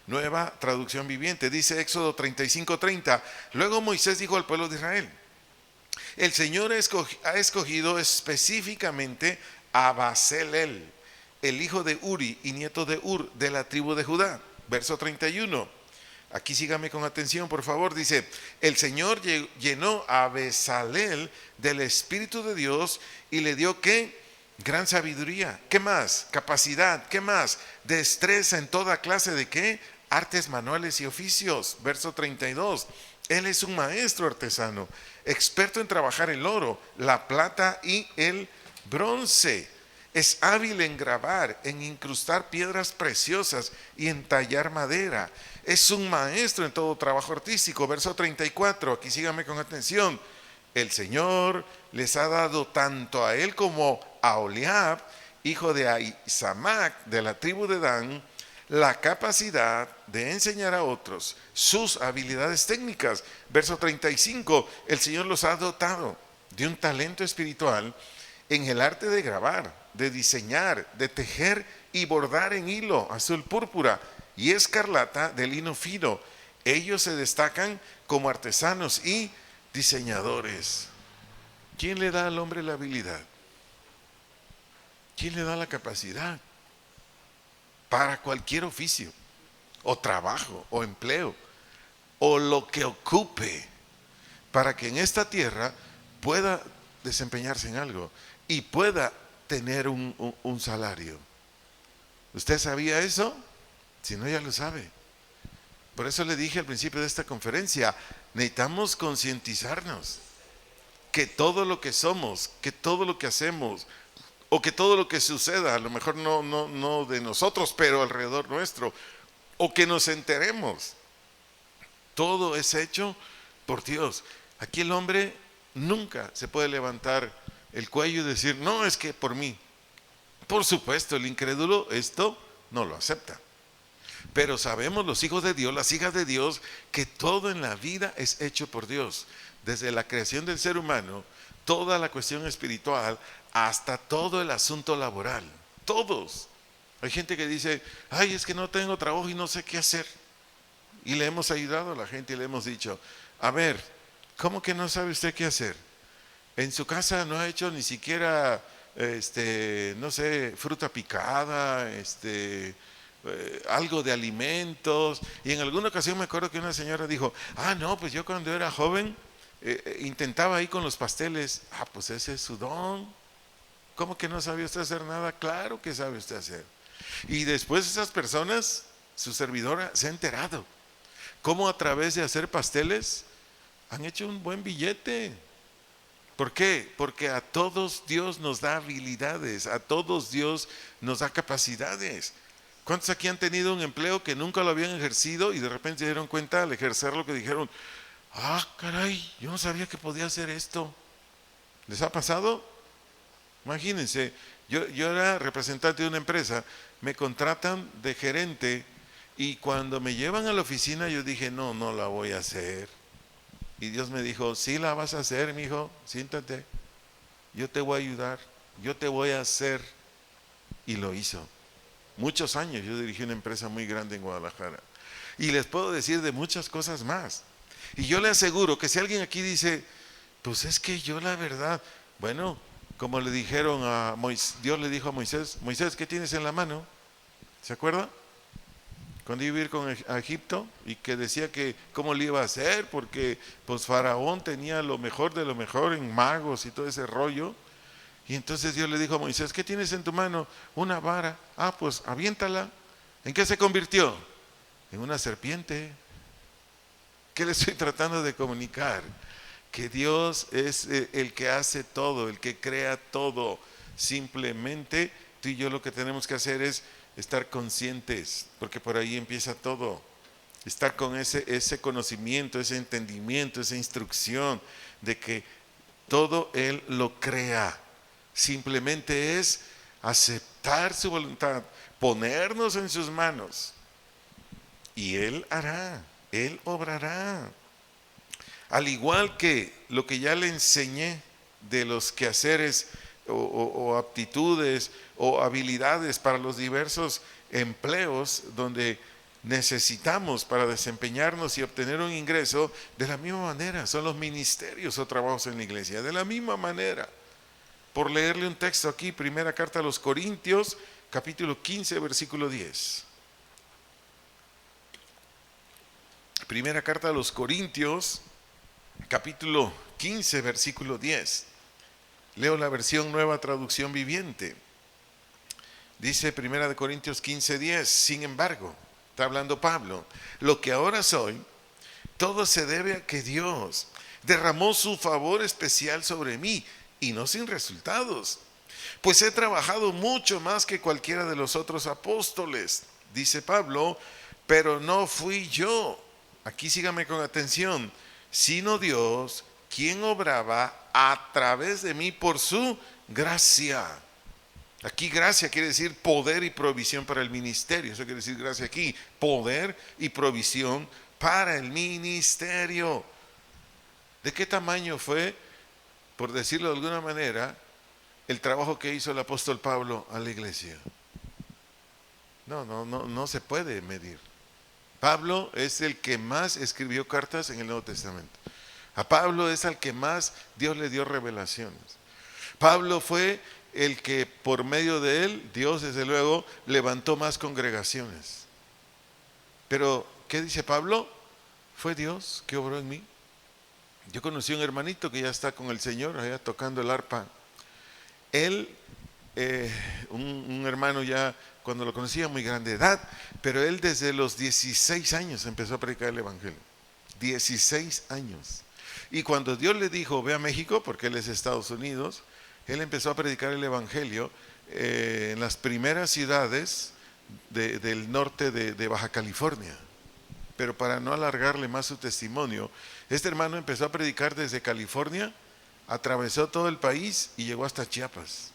Nueva Traducción Viviente, dice Éxodo 35:30. Luego Moisés dijo al pueblo de Israel: el Señor ha escogido específicamente a Bezalel, el hijo de Uri y nieto de Ur, de la tribu de Judá. Verso 31. Aquí sígame con atención, por favor. Dice, el Señor llenó a Bezalel del Espíritu de Dios y le dio, ¿qué? Gran sabiduría. ¿Qué más? Capacidad. ¿Qué más? Destreza en toda clase de, ¿qué? Artes manuales y oficios. Verso 32. Él es un maestro artesano, experto en trabajar el oro, la plata y el bronce. Es hábil en grabar, en incrustar piedras preciosas y en tallar madera. Es un maestro en todo trabajo artístico. Verso 34, aquí sígame con atención. El Señor les ha dado tanto a él como a Oliab, hijo de Ahisamac, de la tribu de Dan, la capacidad de enseñar a otros sus habilidades técnicas. Verso 35, el Señor los ha dotado de un talento espiritual en el arte de grabar, de diseñar, de tejer y bordar en hilo azul púrpura y escarlata de lino fino. Ellos se destacan como artesanos y diseñadores. ¿Quién le da al hombre la habilidad? ¿Quién le da la capacidad? Para cualquier oficio, o trabajo, o empleo, o lo que ocupe, para que en esta tierra pueda desempeñarse en algo y pueda tener un salario. ¿Usted sabía eso? Si no, ya lo sabe. Por eso le dije al principio de esta conferencia, necesitamos concientizarnos que todo lo que somos, que todo lo que hacemos, o que todo lo que suceda, a lo mejor no de nosotros, pero alrededor nuestro, o que nos enteremos, todo es hecho por Dios. Aquí el hombre nunca se puede levantar el cuello y decir, no, es que por mí. Por supuesto, el incrédulo esto no lo acepta. Pero sabemos los hijos de Dios, las hijas de Dios, que todo en la vida es hecho por Dios. Desde la creación del ser humano, toda la cuestión espiritual, hasta todo el asunto laboral. Todos. Hay gente que dice, ay, es que no tengo trabajo y no sé qué hacer. Y le hemos ayudado a la gente y le hemos dicho, a ver, ¿cómo que no sabe usted qué hacer? En su casa no ha hecho ni siquiera, no sé, fruta picada, algo de alimentos. Y en alguna ocasión me acuerdo que una señora dijo, no, pues yo cuando era joven intentaba ahí con los pasteles. Pues ese es su don. ¿Cómo que no sabe usted hacer nada? Claro que sabe usted hacer. Y después esas personas, su servidora, se ha enterado cómo a través de hacer pasteles han hecho un buen billete. ¿Por qué? Porque a todos Dios nos da habilidades, a todos Dios nos da capacidades. ¿Cuántos aquí han tenido un empleo que nunca lo habían ejercido y de repente se dieron cuenta al ejercerlo que dijeron, caray, yo no sabía que podía hacer esto? ¿Les ha pasado? Imagínense, yo era representante de una empresa, me contratan de gerente y cuando me llevan a la oficina yo dije, no la voy a hacer. Y Dios me dijo, sí la vas a hacer, mijo, siéntate, yo te voy a ayudar, yo te voy a hacer. Y lo hizo. Muchos años yo dirigí una empresa muy grande en Guadalajara. Y les puedo decir de muchas cosas más. Y yo le aseguro que si alguien aquí dice, pues es que yo la verdad, bueno, como le dijeron a Moisés, Dios le dijo a Moisés, Moisés, ¿qué tienes en la mano? ¿Se acuerda? Cuando iba a ir a Egipto y que decía que cómo le iba a hacer, porque pues Faraón tenía lo mejor de lo mejor en magos y todo ese rollo. Y entonces Dios le dijo a Moisés, ¿qué tienes en tu mano? Una vara. Pues aviéntala. ¿En qué se convirtió? En una serpiente. ¿Qué le estoy tratando de comunicar? Que Dios es el que hace todo, el que crea todo. Simplemente tú y yo lo que tenemos que hacer es estar conscientes, porque por ahí empieza todo. Estar con ese conocimiento, ese entendimiento, esa instrucción de que todo Él lo crea. Simplemente es aceptar su voluntad, ponernos en sus manos y Él hará, Él obrará. Al igual que lo que ya le enseñé de los quehaceres o aptitudes o habilidades para los diversos empleos donde necesitamos para desempeñarnos y obtener un ingreso, de la misma manera son los ministerios o trabajos en la iglesia, de la misma manera. Por leerle un texto aquí, primera carta a los Corintios, capítulo 15, versículo 10. Primera carta a los Corintios, capítulo 15, versículo 10. Leo la versión Nueva Traducción Viviente. Dice Primera de Corintios 15, 10. Sin embargo, está hablando Pablo, lo que ahora soy, todo se debe a que Dios derramó su favor especial sobre mí, y no sin resultados, pues he trabajado mucho más que cualquiera de los otros apóstoles, dice Pablo, pero no fui yo, aquí sígame con atención, sino Dios quien obraba a través de mí por su gracia. Aquí gracia quiere decir poder y provisión para el ministerio. Eso quiere decir gracia aquí, poder y provisión para el ministerio. ¿De qué tamaño fue, por decirlo de alguna manera, el trabajo que hizo el apóstol Pablo a la iglesia? No se puede medir. Pablo es el que más escribió cartas en el Nuevo Testamento. A Pablo es al que más Dios le dio revelaciones. Pablo fue el que por medio de él, Dios desde luego, levantó más congregaciones. Pero, ¿qué dice Pablo? Fue Dios que obró en mí. Yo conocí a un hermanito que ya está con el Señor, allá tocando el arpa. Él, un hermano ya, cuando lo conocía, muy grande de edad, pero él desde los 16 años empezó a predicar el Evangelio. 16 años. Y cuando Dios le dijo, ve a México, porque él es de Estados Unidos, él empezó a predicar el Evangelio en las primeras ciudades del norte de Baja California. Pero para no alargarle más su testimonio, este hermano empezó a predicar desde California, atravesó todo el país y llegó hasta Chiapas.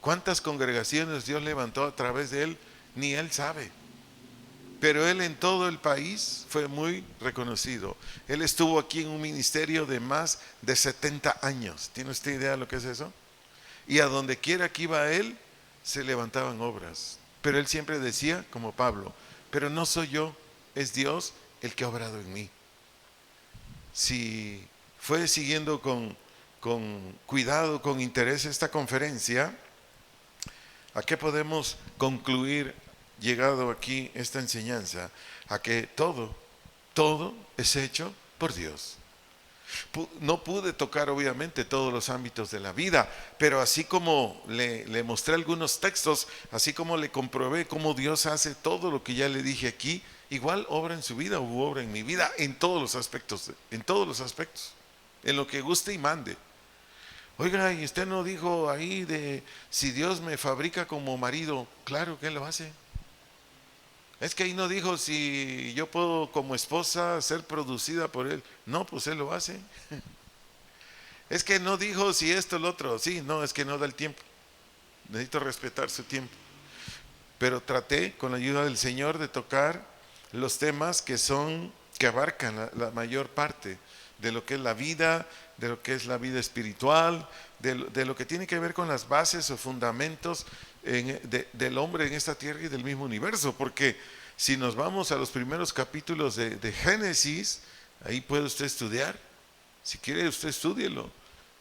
¿Cuántas congregaciones Dios levantó a través de él? Ni él sabe. Pero él en todo el país fue muy reconocido. Él estuvo aquí en un ministerio de más de 70 años. ¿Tiene usted idea de lo que es eso? Y a donde quiera que iba él, se levantaban obras. Pero él siempre decía, como Pablo, pero no soy yo, es Dios el que ha obrado en mí. Si fue siguiendo con cuidado, con interés esta conferencia, ¿a qué podemos concluir, llegado aquí esta enseñanza? A que todo es hecho por Dios. No pude tocar obviamente todos los ámbitos de la vida, pero así como le mostré algunos textos, así como le comprobé cómo Dios hace todo lo que ya le dije aquí, igual obra en su vida u obra en mi vida, en todos los aspectos, en lo que guste y mande. Oiga, y usted no dijo ahí de si Dios me fabrica como marido. Claro que Él lo hace. Es que ahí no dijo si yo puedo como esposa ser producida por Él. No, pues Él lo hace. Es que no dijo si esto, lo otro. Sí, no, es que no da el tiempo. Necesito respetar su tiempo. Pero traté con la ayuda del Señor de tocar los temas que abarcan la mayor parte de lo que es la vida, de lo que es la vida espiritual, de lo que tiene que ver con las bases o fundamentos del hombre en esta tierra y del mismo universo. Porque si nos vamos a los primeros capítulos de Génesis, ahí puede usted estudiar. Si quiere usted estúdielo.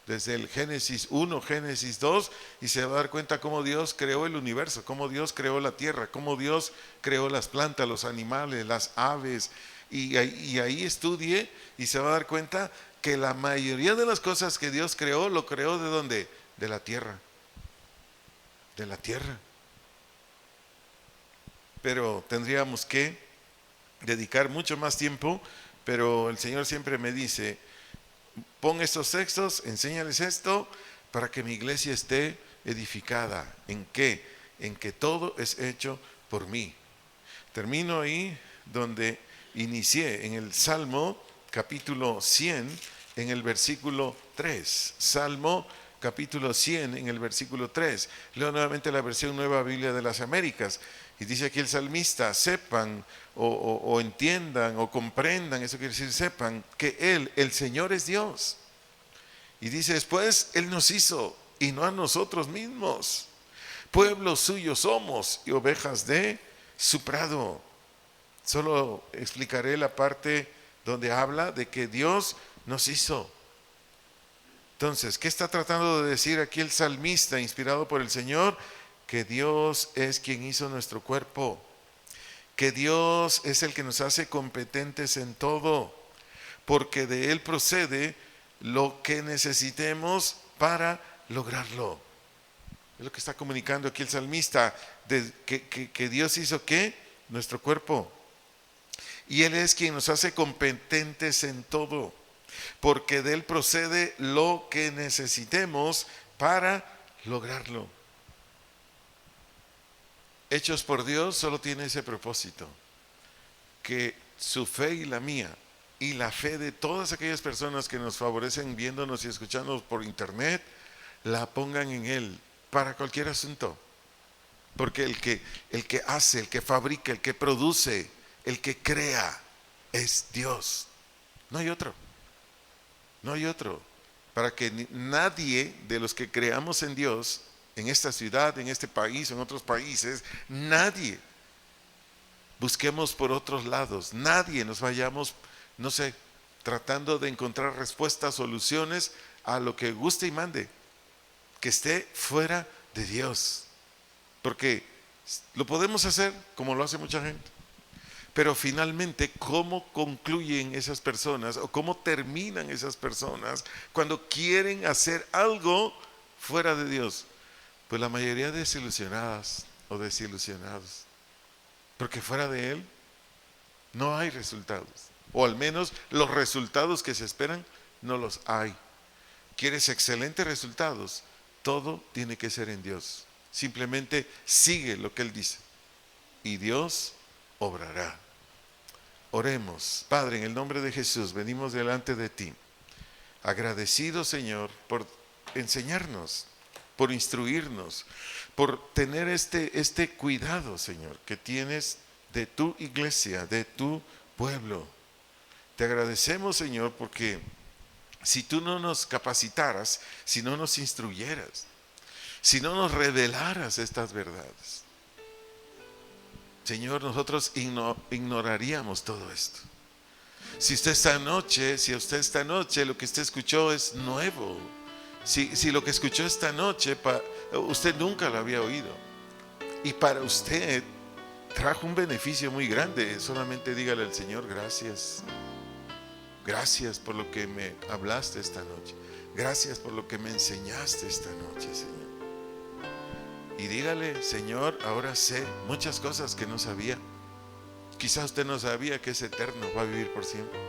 Desde el Génesis 1, Génesis 2, y se va a dar cuenta cómo Dios creó el universo, cómo Dios creó la tierra, cómo Dios creó las plantas, los animales, las aves. Y ahí estudie y se va a dar cuenta que la mayoría de las cosas que Dios creó, lo creó ¿de dónde? De la tierra. De la tierra. Pero tendríamos que dedicar mucho más tiempo, pero el Señor siempre me dice, pon estos textos, enséñales esto, para que mi iglesia esté edificada. ¿En qué? En que todo es hecho por mí. Termino ahí donde inicié, en el Salmo capítulo 100, en el versículo 3. Salmo capítulo 100, en el versículo 3. Leo nuevamente la versión Nueva Biblia de las Américas. Y dice aquí el salmista, sepan o entiendan o comprendan, eso quiere decir sepan, que Él, el Señor es Dios. Y dice después, Él nos hizo y no a nosotros mismos. Pueblo suyo somos y ovejas de su prado. Solo explicaré la parte donde habla de que Dios nos hizo. Entonces, ¿qué está tratando de decir aquí el salmista inspirado por el Señor? que Dios es quien hizo nuestro cuerpo, que Dios es el que nos hace competentes en todo, porque de Él procede lo que necesitemos para lograrlo. Es lo que está comunicando aquí el salmista, que Dios hizo ¿qué? Nuestro cuerpo. Y Él es quien nos hace competentes en todo, porque de Él procede lo que necesitemos para lograrlo. Hechos por Dios solo tiene ese propósito, que su fe y la mía, y la fe de todas aquellas personas que nos favorecen viéndonos y escuchándonos por internet, la pongan en Él para cualquier asunto. Porque el que hace, el que fabrica, el que produce, el que crea, es Dios. No hay otro. No hay otro. Para que nadie de los que creamos en Dios, en esta ciudad, en este país, en otros países, nadie busquemos por otros lados, nadie nos vayamos, no sé, tratando de encontrar respuestas, soluciones a lo que guste y mande, que esté fuera de Dios. Porque lo podemos hacer como lo hace mucha gente, pero finalmente, ¿cómo concluyen esas personas o cómo terminan esas personas cuando quieren hacer algo fuera de Dios? Pues la mayoría desilusionadas o desilusionados, porque fuera de Él no hay resultados, o al menos los resultados que se esperan no los hay. ¿Quieres excelentes resultados? Todo tiene que ser en Dios. Simplemente sigue lo que Él dice y Dios obrará. Oremos. Padre, en el nombre de Jesús, venimos delante de ti, agradecidos, Señor, por enseñarnos, por instruirnos, por tener este cuidado, Señor, que tienes de tu iglesia, de tu pueblo. Te agradecemos, Señor, porque si tú no nos capacitaras, si no nos instruyeras, si no nos revelaras estas verdades, Señor, nosotros ignoraríamos todo esto. Si usted esta noche lo que usted escuchó es nuevo, si lo que escuchó esta noche usted nunca lo había oído y para usted trajo un beneficio muy grande, solamente dígale al Señor: gracias, gracias por lo que me hablaste esta noche, gracias por lo que me enseñaste esta noche, Señor. Y dígale: Señor, ahora sé muchas cosas que no sabía. Quizás usted no sabía que es eterno, va a vivir por siempre.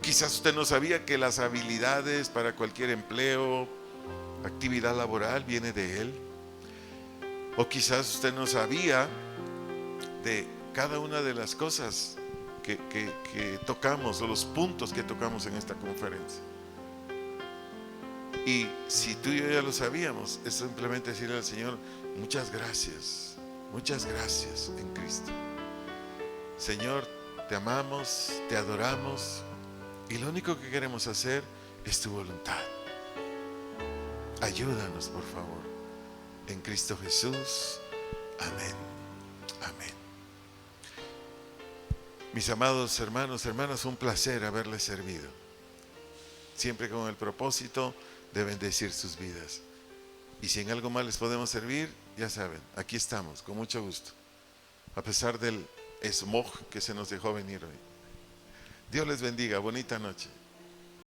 Quizás usted no sabía que las habilidades para cualquier empleo, actividad laboral, viene de Él. O quizás usted no sabía de cada una de las cosas que tocamos, o los puntos que tocamos en esta conferencia. Y si tú y yo ya lo sabíamos, es simplemente decirle al Señor: muchas gracias en Cristo. Señor, te amamos, te adoramos, y lo único que queremos hacer es tu voluntad. Ayúdanos, por favor, en Cristo Jesús. Amén. Amén. Mis amados hermanos, hermanas, un placer haberles servido, siempre con el propósito de bendecir sus vidas. Y si en algo más les podemos servir, ya saben, aquí estamos, con mucho gusto, a pesar del smog que se nos dejó venir hoy. Dios les bendiga, bonita noche.